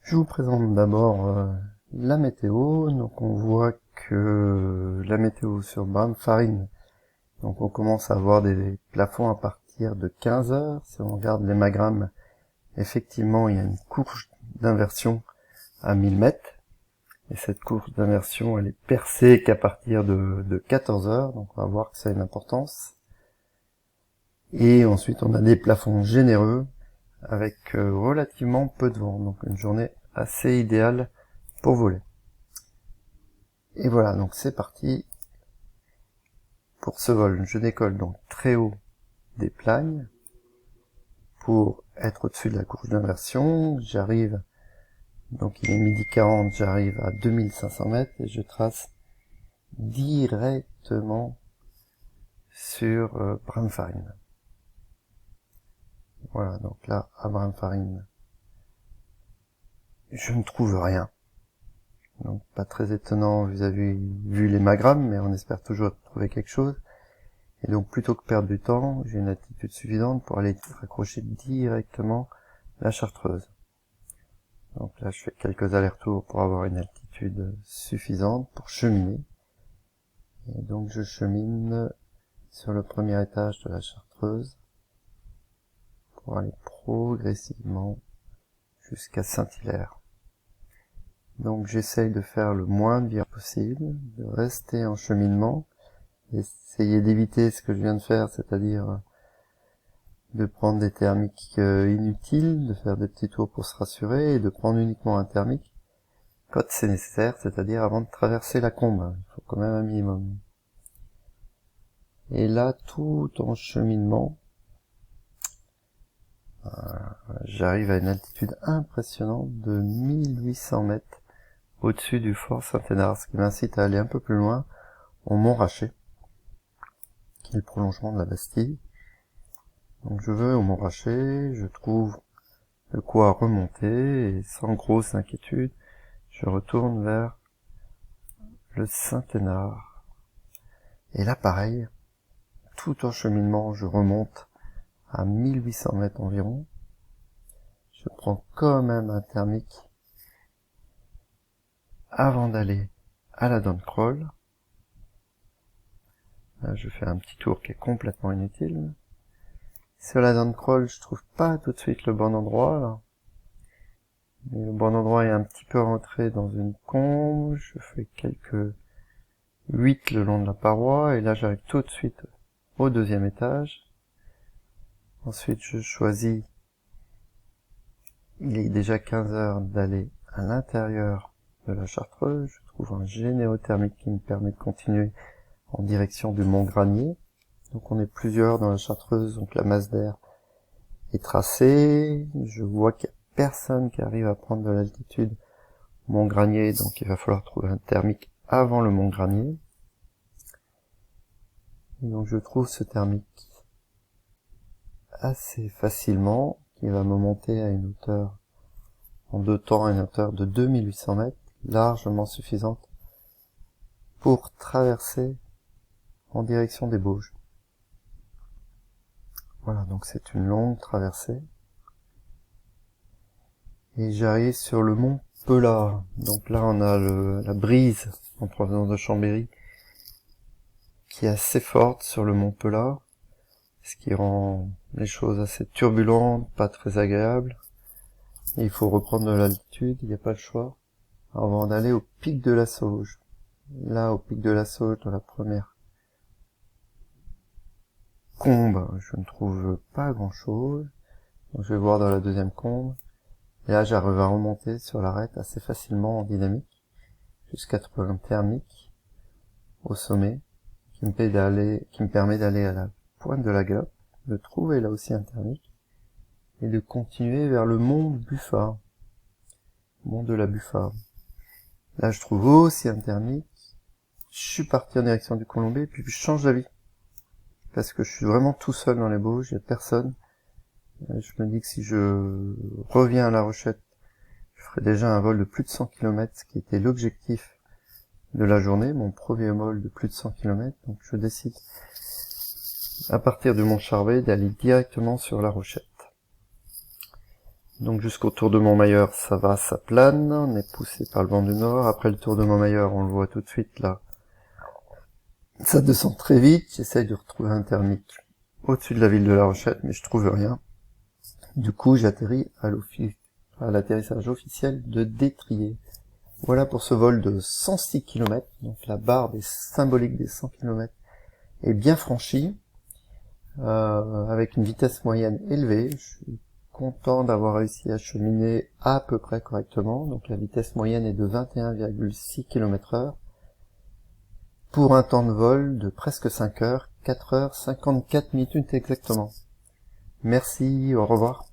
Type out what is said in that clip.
Je vous présente d'abord la météo. Donc on voit que la météo sur Bramfarine, donc on commence à avoir des plafonds à partir de 15 heures. Si on regarde l'hémagramme, effectivement il y a une courbe d'inversion à 1000 mètres. Et cette courbe d'inversion elle est percée qu'à partir de 14 heures. Donc on va voir que ça a une importance. Et ensuite on a des plafonds généreux avec relativement peu de vent. Donc une journée assez idéale pour voler. Et voilà, donc c'est parti pour ce vol. Je décolle donc très haut des plages pour être au-dessus de la courbe d'inversion. J'arrive, donc il est 12h40, j'arrive à 2500 mètres et je trace directement sur Bramfarine. Voilà, donc là, à Bramfarine, je ne trouve rien. Donc pas très étonnant vu l'hémagramme, mais on espère toujours trouver quelque chose. Et donc plutôt que perdre du temps, j'ai une altitude suffisante pour aller raccrocher directement la Chartreuse. Donc là je fais quelques allers-retours pour avoir une altitude suffisante pour cheminer. Et donc je chemine sur le premier étage de la Chartreuse pour aller progressivement jusqu'à Saint-Hilaire. Donc j'essaye de faire le moins de virages possible, de rester en cheminement, essayer d'éviter ce que je viens de faire, c'est-à-dire de prendre des thermiques inutiles, de faire des petits tours pour se rassurer, et de prendre uniquement un thermique quand c'est nécessaire, c'est-à-dire avant de traverser la combe. Il faut quand même un minimum. Et là, tout en cheminement, j'arrive à une altitude impressionnante de 1800 mètres au-dessus du fort Saint-Hénard, ce qui m'incite à aller un peu plus loin, au Mont Raché, qui est le prolongement de la Bastille. Donc je vais au Mont Raché, je trouve de quoi remonter, et sans grosse inquiétude, je retourne vers le Saint-Hénard. Et là pareil, tout en cheminement, je remonte à 1800 mètres environ. Je prends quand même un thermique avant d'aller à la Doncroll. Là, je fais un petit tour qui est complètement inutile. Sur la Doncroll, je trouve pas tout de suite le bon endroit, là. Mais le bon endroit est un petit peu rentré dans une combe. Je fais quelques 8 le long de la paroi, et là j'arrive tout de suite au deuxième étage. Ensuite, je choisis, il est déjà 15 heures, d'aller à l'intérieur de la Chartreuse. Je trouve un généreux thermique qui me permet de continuer en direction du Mont Granier. Donc on est plusieurs dans la Chartreuse, donc la masse d'air est tracée. Je vois qu'il n'y a personne qui arrive à prendre de l'altitude au Mont Granier, donc il va falloir trouver un thermique avant le Mont Granier. Et donc je trouve ce thermique assez facilement, qui va me monter à une hauteur, en deux temps, à une hauteur de 2800 mètres, largement suffisante pour traverser en direction des Bauges. Voilà, donc c'est une longue traversée. Et j'arrive sur le mont Pelard. Donc là on a la brise en provenance de Chambéry qui est assez forte sur le mont Pelard, ce qui rend les choses assez turbulentes, pas très agréables. Et il faut reprendre de l'altitude, il n'y a pas le choix, avant d'aller au pic de la Sauge. Là, au pic de la Sauge, dans la première combe, je ne trouve pas grand-chose. Donc je vais voir dans la deuxième combe. Et là, j'arrive à remonter sur l'arête assez facilement en dynamique, jusqu'à trouver un thermique au sommet, qui me permet d'aller à la pointe de la Galope, de trouver là aussi un thermique, et de continuer vers le mont Buffard, mont de la Buffard. Là, je trouve aussi un thermique. Je suis parti en direction du Colombé, puis je change d'avis. Parce que je suis vraiment tout seul dans les Bauges, il n'y a personne. Je me dis que si je reviens à La Rochette, je ferai déjà un vol de plus de 100 km, ce qui était l'objectif de la journée, mon premier vol de plus de 100 km. Donc je décide, à partir du Mont Charbet, d'aller directement sur La Rochette. Donc jusqu'au tour de Montmayor, ça va, ça plane, on est poussé par le vent du nord. Après le tour de Montmayor, on le voit tout de suite là, ça descend très vite. J'essaye de retrouver un thermique au-dessus de la ville de La Rochette, mais je trouve rien. Du coup, j'atterris à l'atterrissage officiel de Détrier. Voilà pour ce vol de 106 km, donc la barre symbolique des 100 km est bien franchie, avec une vitesse moyenne élevée. Je suis content d'avoir réussi à cheminer à peu près correctement, donc la vitesse moyenne est de 21,6 km/h, pour un temps de vol de presque 5 heures, 4 heures 54 minutes exactement. Merci, au revoir.